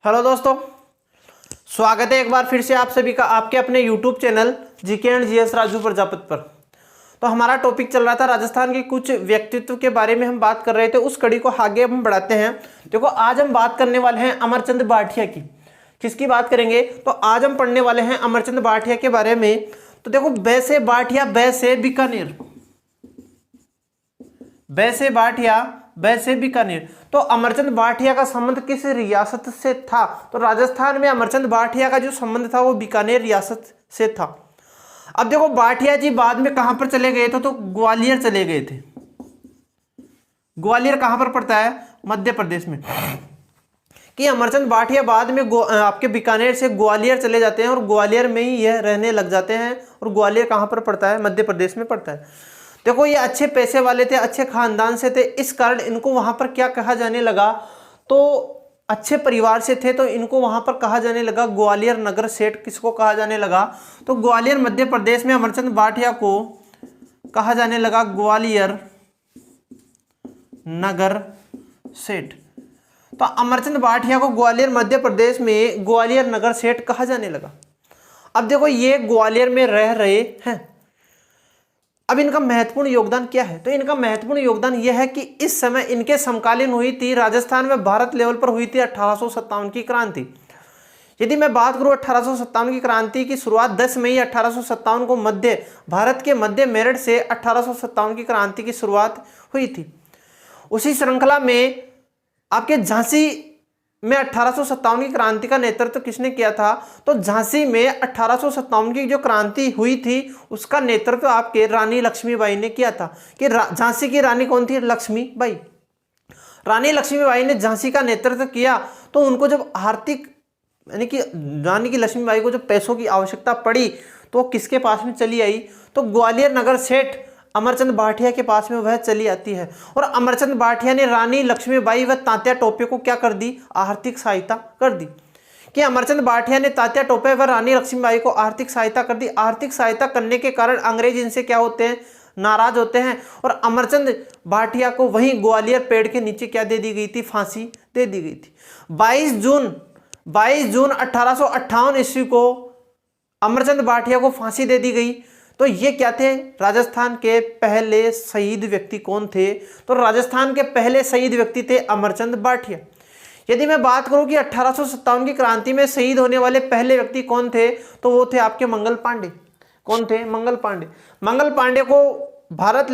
Hello दोस्तों, स्वागत है एक बार फिर से आप सभी का आपके अपने YouTube channel GK and GS Raju Prajapati पर। तो हमारा टॉपिक चल रहा था राजस्थान के कुछ व्यक्तित्व के बारे में हम बात कर रहे थे, उस कड़ी को आगे हम बढ़ाते हैं। देखो आज हम बात करने वाले हैं अमरचंद भाटिया की। किसकी बात करेंगे? तो आज हम पढ़ने वाले हैं अमरचंद भाटिया के बारे में। तो देखो वैसे भाटिया वैसे बीकानेर, वैसे भाटिया वैसे बीकानेर। तो अमरचंद भाटिया का संबंध किस रियासत से था? तो राजस्थान में अमरचंद भाटिया का जो संबंध था वो बीकानेर रियासत से था। अब देखो भाटिया जी बाद में कहां पर चले गए थे? तो ग्वालियर चले गए थे। ग्वालियर कहां पर पड़ता है? मध्य प्रदेश में। कि अमरचंद भाटिया बाद में आपके बीकानेर से ग्वालियर चले जाते हैं और ग्वालियर में ही यह रहने लग जाते हैं। और ग्वालियर कहां पर पड़ता है? मध्य प्रदेश में पड़ता है। देखो ये अच्छे पैसे वाले थे, अच्छे खानदान से थे, इस कारण इनको वहां पर क्या कहा जाने लगा? तो अच्छे परिवार से थे तो इनको वहां पर कहा जाने लगा ग्वालियर नगर सेठ। किसको कहा जाने लगा? तो ग्वालियर मध्य प्रदेश में अमरचंद भाटिया को कहा जाने लगा ग्वालियर नगर सेठ। तो अमरचंद भाटिया को ग्वालियर मध्य प्रदेश में ग्वालियर नगर सेठ कहा जाने लगा। अब देखो ये ग्वालियर में रह रहे हैं। अब इनका महत्वपूर्ण योगदान क्या है? तो इनका महत्वपूर्ण योगदान यह है कि इस समय इनके समकालीन हुई थी राजस्थान में भारत लेवल पर हुई थी 1857 की क्रांति। यदि मैं बात करूं 1857 की क्रांति की शुरुआत 10 मई 1857 को भारत के मध्य मेरठ से 1857 की क्रांति की शुरुआत हुई थी। उसी श्रृंखला में आपके झांसी में 1857 की क्रांति का नेतृत्व किसने किया था? तो झांसी में 1857 की जो क्रांति हुई थी उसका नेतृत्व आपके रानी लक्ष्मीबाई ने किया था। कि झांसी की रानी कौन थी? लक्ष्मीबाई। रानी लक्ष्मीबाई ने झांसी का नेतृत्व किया। तो उनको जब आर्थिक यानी कि रानी की लक्ष्मीबाई को जब पैसों की आवश्यकता पड़ी तो किसके पास में चली आई? तो ग्वालियर नगर सेठ अमरचंद भाटिया के पास में वह चली आती है। और अमरचंद भाटिया ने रानी लक्ष्मीबाई व तात्या टोपे को क्या कर दी? आर्थिक सहायता कर दी। कि अमरचंद भाटिया ने तात्या टोपे व रानी लक्ष्मीबाई को आर्थिक सहायता कर दी। आर्थिक सहायता करने के कारण अंग्रेज इनसे क्या होते हैं? नाराज होते हैं। और अमरचंद भाटिया को वहीं ग्वालियर पेड़ के नीचे क्या दे दी गई थी? फांसी दे दी गई थी। 22 जून 1858 ईस्वी को अमरचंद भाटिया को फांसी दे दी गई। तो ये क्या थे? राजस्थान के पहले शहीद व्यक्ति कौन थे? तो राजस्थान के पहले शहीद व्यक्ति थे अमरचंद भाटिया। यदि मैं बात करूं कि 1857 की क्रांति में शहीद होने वाले पहले व्यक्ति कौन थे? तो वो थे आपके मंगल पांडे। कौन थे? मंगल पांडे। मंगल पांडे भारत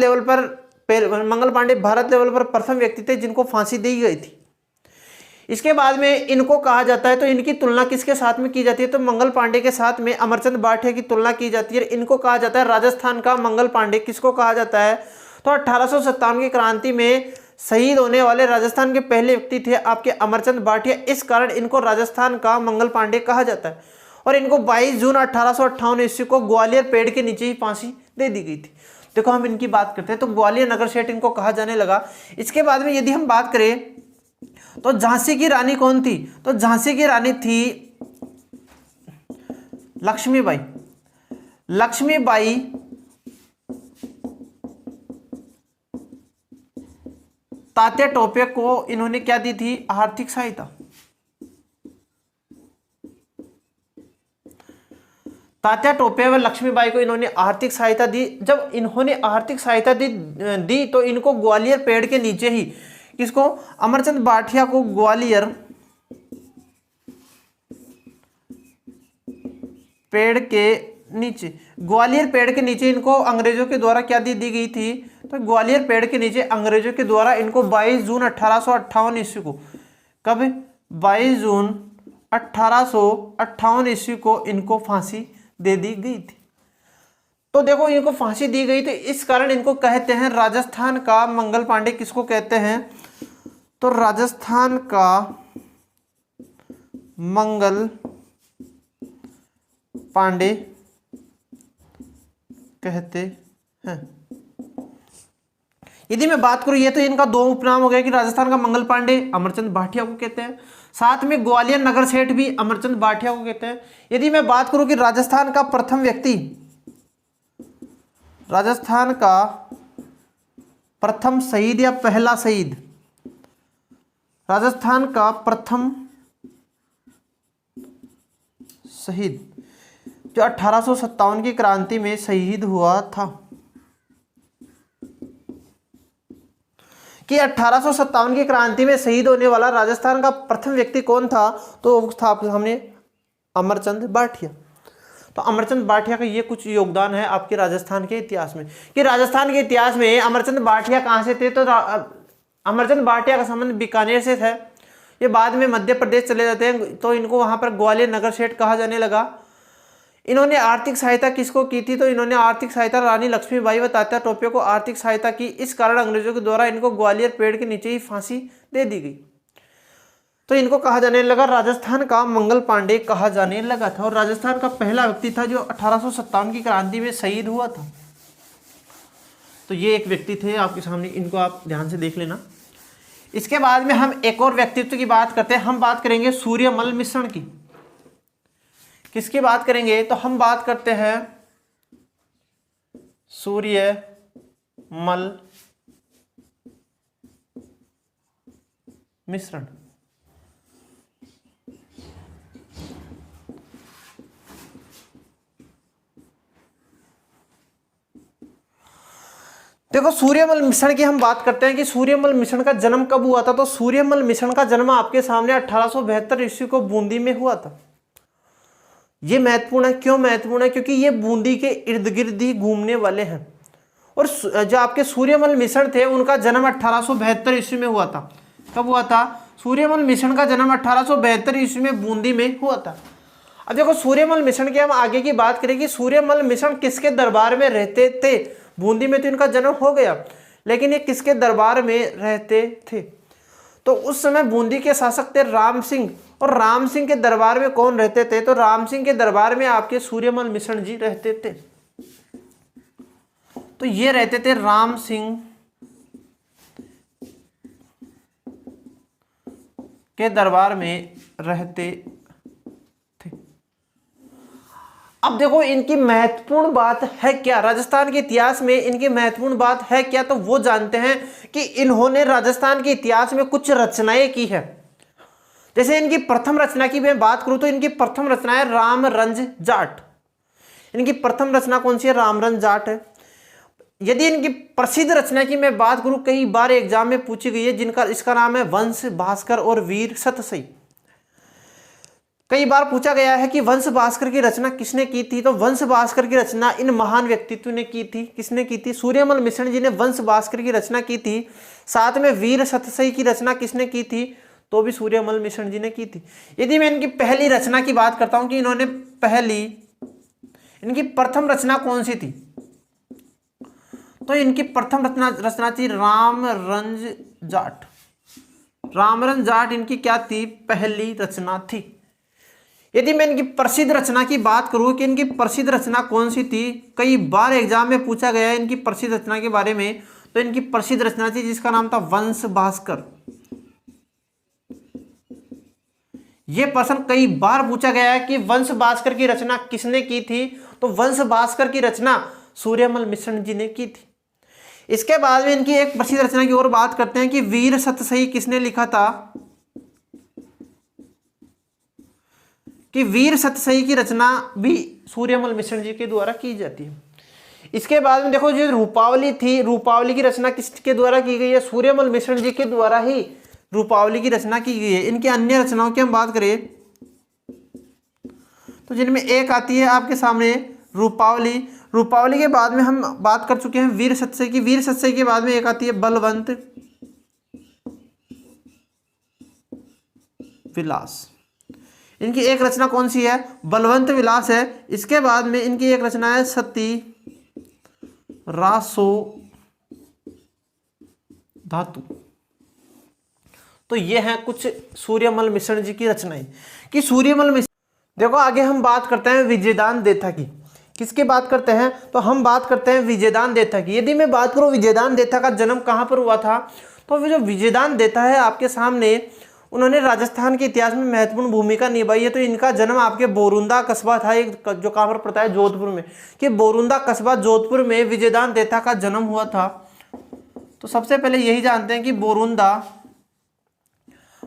लेवल पर प्रथम व्यक्ति थे जिनको फांसी दी गई थी। इसके बाद में इनको कहा जाता है, तो इनकी तुलना किसके साथ में की जाती है? तो मंगल पांडे के साथ में अमरचंद भाटिया की तुलना की जाती है। इनको कहा जाता है राजस्थान का मंगल पांडे। किसको कहा जाता है? तो 1857 की क्रांति में शहीद होने वाले राजस्थान के पहले व्यक्ति थे आपके अमरचंद भाटिया। इस कारण इनको राजस्थान का मंगल पांडे कहा जाता है। और इनको 22 जून 1858 ईस्वी को ग्वालियर पेड़ के नीचे ही फांसी दे दी गई थी। देखो हम इनकी बात करते हैं तो ग्वालियर नगर सेठ इनको कहा जाने लगा। इसके बाद में यदि हम बात करें तो झांसी की रानी कौन थी? तो झांसी की रानी थी लक्ष्मीबाई। लक्ष्मीबाई तात्या टोपे को इन्होंने क्या दी थी? आर्थिक सहायता। तात्या टोपे व लक्ष्मीबाई को इन्होंने आर्थिक सहायता दी। जब इन्होंने आर्थिक सहायता दी तो इनको ग्वालियर पेड़ के नीचे ही, किसको? अमरचंद भाटिया को ग्वालियर पेड़ के नीचे इनको अंग्रेजों के द्वारा क्या दी गई थी? तो ग्वालियर पेड़ के नीचे अंग्रेजों के द्वारा इनको 22 जून 1858 ईस्वी को, कब? 22 जून 1858 ईस्वी को इनको फांसी दे दी गई थी। तो देखो इनको फांसी दी गई, तो इस कारण इनको कहते हैं राजस्थान का मंगल पांडे। किसको कहते हैं? तो राजस्थान का मंगल पांडे कहते हैं। यदि मैं बात करूं, ये तो इनका दो उपनाम हो गया कि राजस्थान का मंगल पांडे अमरचंद भाटिया को कहते हैं, साथ में ग्वालियर नगर सेठ भी अमरचंद भाटिया को कहते हैं। यदि मैं बात करूं कि राजस्थान का प्रथम व्यक्ति, राजस्थान का प्रथम शहीद या पहला शहीद, राजस्थान का प्रथम शहीद जो 1857 की क्रांति में शहीद हुआ था, कि 1857 की क्रांति में शहीद होने वाला राजस्थान का प्रथम व्यक्ति कौन था, तो वो था आपके सामने अमरचंद बाठिया। तो अमरचंद बाठिया का ये कुछ योगदान है आपके राजस्थान के इतिहास में, कि राजस्थान के इतिहास में अमरचंद बाठिया कहाँ से थे, तो अमरचंद बाठिया का संबंध बीकानेर से था। ये बाद में मध्य प्रदेश चले जाते हैं, तो इनको वहाँ पर ग्वालियर नगर सेठ कहा जाने लगा। इन्होंने आर्थिक सहायता किसको की थी, तो इन्होंने आर्थिक सहायता रानी लक्ष्मीबाई व तात्या टोपे को आर्थिक सहायता की। इस कारण अंग्रेजों के द्वारा इनको ग्वालियर पेड़ के नीचे ही फांसी दे दी गई। तो इनको कहा जाने लगा राजस्थान का मंगल पांडे कहा जाने लगा था, और राजस्थान का पहला व्यक्ति था जो 1857 की क्रांति में शहीद हुआ था। तो ये एक व्यक्ति थे आपके सामने, इनको आप ध्यान से देख लेना। इसके बाद में हम एक और व्यक्तित्व की बात करते हैं। हम बात करेंगे सूर्यमल मिश्रण की। किसकी बात करेंगे, तो हम बात करते हैं सूर्यमल मिश्रण। देखो सूर्यमल मिश्रण की हम बात करते हैं कि सूर्यमल मिश्रण का जन्म कब हुआ था, तो सूर्यमल मिश्रण का जन्म आपके सामने 1872 ईस्वी को बूंदी में हुआ था। ये महत्वपूर्ण है, क्यों महत्वपूर्ण है, क्योंकि ये बूंदी के इर्द गिर्द ही घूमने वाले हैं। और जो आपके सूर्यमल मिश्रण थे उनका जन्म 1872 ईस्वी में हुआ था। कब हुआ था, सूर्यमल मिश्रण का जन्म 1872 ईस्वी में बूंदी में हुआ था। अब देखो सूर्यमल मिश्रण की हम आगे की बात करें कि सूर्यमल मिश्रण किसके दरबार में रहते थे। बूंदी में तो इनका जन्म हो गया, लेकिन ये किसके दरबार में रहते थे, तो उस समय बूंदी के शासक थे राम सिंह। और राम सिंह के दरबार में कौन रहते थे, तो राम सिंह के दरबार में आपके सूर्यमल मिश्रण जी रहते थे। तो ये रहते थे राम सिंह के दरबार में रहते थे। अब देखो इनकी महत्वपूर्ण बात है क्या, राजस्थान के इतिहास में इनकी महत्वपूर्ण बात है क्या, तो वो जानते हैं कि इन्होंने राजस्थान के इतिहास में कुछ रचनाएं की है। जैसे इनकी प्रथम रचना की मैं बात करूं तो इनकी प्रथम रचना है रामरंज जाट। इनकी प्रथम रचना कौन सी है, रामरंज जाट है। यदि इनकी प्रसिद्ध रचना की मैं बात करूं, कई बार एग्जाम में पूछी गई है, जिनका इसका नाम है वंश भास्कर और वीर सतसई। कई बार पूछा गया है कि वंश भास्कर की रचना किसने की थी, तो वंश भास्कर की रचना इन महान व्यक्तित्व ने की थी। किसने की थी, सूर्यमल मिश्रण जी ने वंश भास्कर की रचना की थी। साथ में वीर सतसई की रचना किसने की थी, तो भी सूर्यमल मिश्रण जी ने की थी। यदि मैं इनकी पहली रचना की बात करता हूं कि इन्होंने इनकी प्रथम रचना कौन सी थी, तो इनकी प्रथम रचना थी रामरंज जाट। रामरंज जाट इनकी क्या थी, पहली रचना थी। यदि मैं इनकी प्रसिद्ध रचना की बात करूं कि इनकी प्रसिद्ध रचना कौन सी थी, कई बार एग्जाम में पूछा गया है इनकी प्रसिद्ध रचना के बारे में, तो इनकी प्रसिद्ध रचना थी जिसका नाम था वंश भास्कर। यह प्रश्न कई बार पूछा गया है कि वंश भास्कर की रचना किसने की थी, तो वंश भास्कर की रचना सूर्यमल मिश्रण जी ने की थी। इसके बाद में इनकी एक प्रसिद्ध रचना की और बात करते हैं कि वीर सतसई किसने लिखा था, कि वीर सतसई की रचना भी सूर्यमल मिश्रण जी के द्वारा की जाती है। इसके बाद में देखो जो रूपावली थी, रूपावली की रचना किसके द्वारा की गई है, सूर्यमल मिश्रण जी के द्वारा ही रूपावली की रचना की गई है। इनकी अन्य रचनाओं की हम बात करें तो जिनमें एक आती है आपके सामने रूपावली। रूपावली के बाद में हम बात कर चुके हैं वीर सतसई की। वीर सतसई के बाद में एक आती है बलवंत विलास। इनकी एक रचना कौन सी है, बलवंत विलास है। इसके बाद में इनकी एक रचना है सती रासो धातु। तो ये हैं कुछ सूर्यमल मिश्रण जी की रचनाएं कि सूर्यमल मिश्रण। देखो आगे हम बात करते हैं विजयदान देथा की। किसकी बात करते हैं, तो हम बात करते हैं विजयदान देथा की। यदि मैं बात करूं विजयदान देथा का जन्म कहां पर हुआ था, तो जो विजयदान देथा है आपके सामने, उन्होंने राजस्थान के इतिहास में महत्वपूर्ण भूमिका निभाई है। तो इनका जन्म आपके बोरुंदा कस्बा था, एक जो कहां पर पड़ता है, जोधपुर में, कि बोरुंदा कस्बा जोधपुर में विजयदान देथा का जन्म हुआ था। तो सबसे पहले यही जानते हैं कि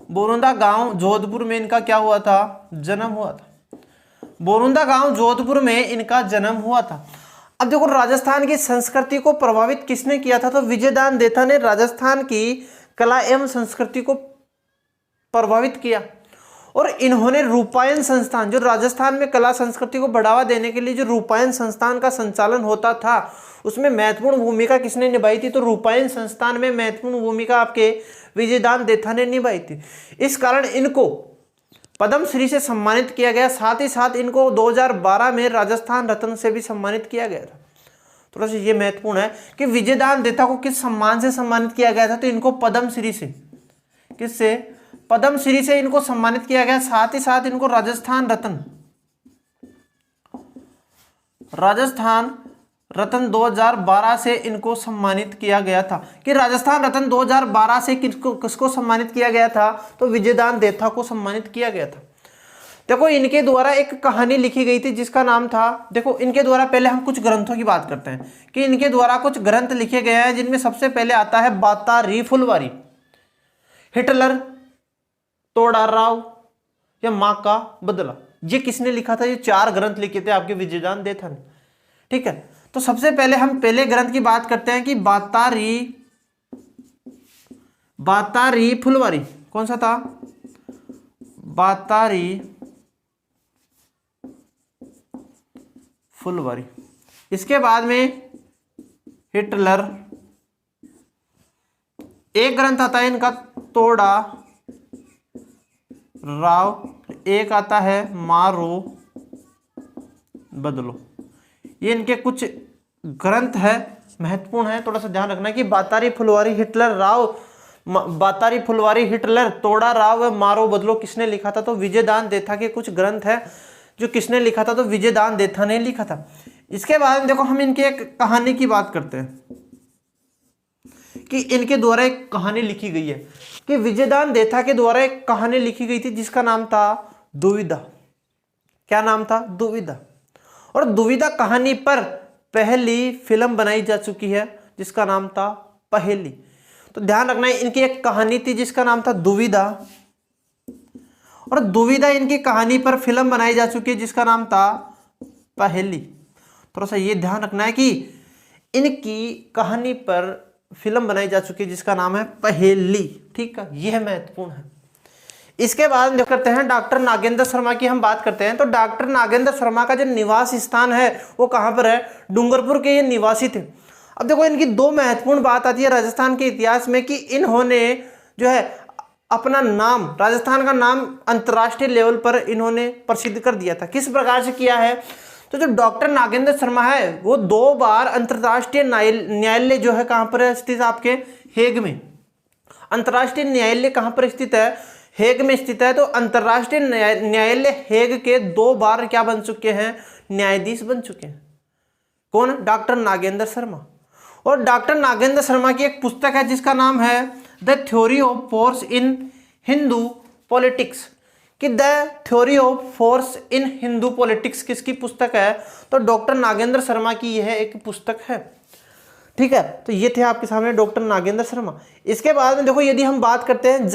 बोरुंदा गांव जोधपुर में इनका क्या हुआ था, जन्म हुआ था। बोरुंदा गांव जोधपुर में इनका जन्म हुआ था। अब देखो राजस्थान की संस्कृति को प्रभावित किसने किया था, तो विजयदान देथा ने राजस्थान की कला एवं संस्कृति को प्रभावित किया। और इन्होंने रूपायन संस्थान, जो राजस्थान में कला संस्कृति को बढ़ावा देने के लिए जो रूपायन संस्थान का संचालन होता था, उसमें महत्वपूर्ण भूमिका किसने निभाई थी, तो रूपायन संस्थान में महत्वपूर्ण भूमिका आपके विजयदान देथा ने निभाई थी। इस कारण इनको पद्मश्री से सम्मानित किया गया, साथ ही साथ इनको 2012 में राजस्थान रत्न से भी सम्मानित किया गया था। थोड़ा सा ये महत्वपूर्ण है कि विजयदान देथा को किस सम्मान से सम्मानित किया गया था, तो इनको पद्मश्री से, किससे, पद्मश्री से इनको सम्मानित किया गया, साथ ही साथ इनको राजस्थान रत्न 2012 से इनको सम्मानित किया गया था। कि राजस्थान रत्न 2012 से किसको सम्मानित किया गया था, तो विजयदान देथा को सम्मानित किया गया था। देखो इनके द्वारा एक कहानी लिखी गई थी जिसका नाम था, देखो इनके द्वारा पहले हम कुछ ग्रंथों की बात करते हैं कि इनके द्वारा कुछ ग्रंथ लिखे गए हैं, जिनमें सबसे पहले आता है बातारी फुलवारी, हिटलर, तोड़ा राव या माँ का बदला। ये किसने लिखा था, ये 4 ग्रंथ लिखे थे आपके विजयदान देथा ने। ठीक है, तो सबसे पहले हम पहले ग्रंथ की बात करते हैं कि बातारी फुलवारी। कौन सा था, बातारी फुलवारी। इसके बाद में हिटलर, एक ग्रंथ आता है इनका तोड़ा राव, एक आता है मारो बदलो। ये इनके कुछ ग्रंथ है, महत्वपूर्ण है, थोड़ा सा ध्यान रखना कि बातारी फुलवारी हिटलर, तोड़ा राव, मारो बदलो किसने लिखा था, तो विजयदान देथा के कुछ ग्रंथ है जो किसने लिखा था, तो विजयदान देथा ने लिखा था। इसके बाद देखो हम इनकी एक कहानी की बात करते हैं कि इनके द्वारा एक कहानी लिखी गई है, कि विजयदान देथा के द्वारा एक कहानी लिखी गई थी जिसका नाम था दुविधा। क्या नाम था, दुविधा। और दुविधा कहानी पर पहली फिल्म बनाई जा चुकी है जिसका नाम था पहेली। तो ध्यान रखना है, इनकी एक कहानी थी जिसका नाम था दुविधा, और दुविधा इनकी कहानी पर फिल्म बनाई जा चुकी है जिसका नाम था पहेली। थोड़ा सा ये ध्यान रखना है कि इनकी कहानी पर फिल्म बनाई जा चुकी है जिसका नाम है पहेली। ठीक है, यह महत्वपूर्ण है। इसके बाद जो करते हैं डॉक्टर नागेंद्र शर्मा की हम बात करते हैं। तो डॉक्टर नागेंद्र शर्मा का जो निवास स्थान है वो कहाँ पर है, डूंगरपुर के ये निवासी थे। अब देखो इनकी 2 महत्वपूर्ण बात आती है राजस्थान के इतिहास में कि इन्होंने जो है अपना नाम, राजस्थान का नाम अंतर्राष्ट्रीय लेवल पर इन्होंने प्रसिद्ध कर दिया था। किस प्रकार से किया है, तो जो डॉक्टर नागेंद्र शर्मा है वो 2 बार अंतर्राष्ट्रीय न्यायालय जो है कहाँ पर स्थित है, आपके हेग में। अंतर्राष्ट्रीय न्यायालय कहाँ पर स्थित है, हेग में स्थित है। तो अंतर्राष्ट्रीय न्यायालय हेग के 2 बार क्या बन चुके हैं, न्यायाधीश बन चुके हैं। कौन, डॉक्टर नागेंद्र शर्मा। और डॉक्टर नागेंद्र शर्मा की एक पुस्तक है जिसका नाम है the theory of force in Hindu politics. कि the theory of force in Hindu politics किसकी पुस्तक है, तो डॉक्टर नागेंद्र शर्मा की यह एक पुस्तक है। ठीक है, तो ये थे आपके सामने डॉक्टर नागेंद्र शर्मा। इसके बाद में देखो यदि हम बात करते हैं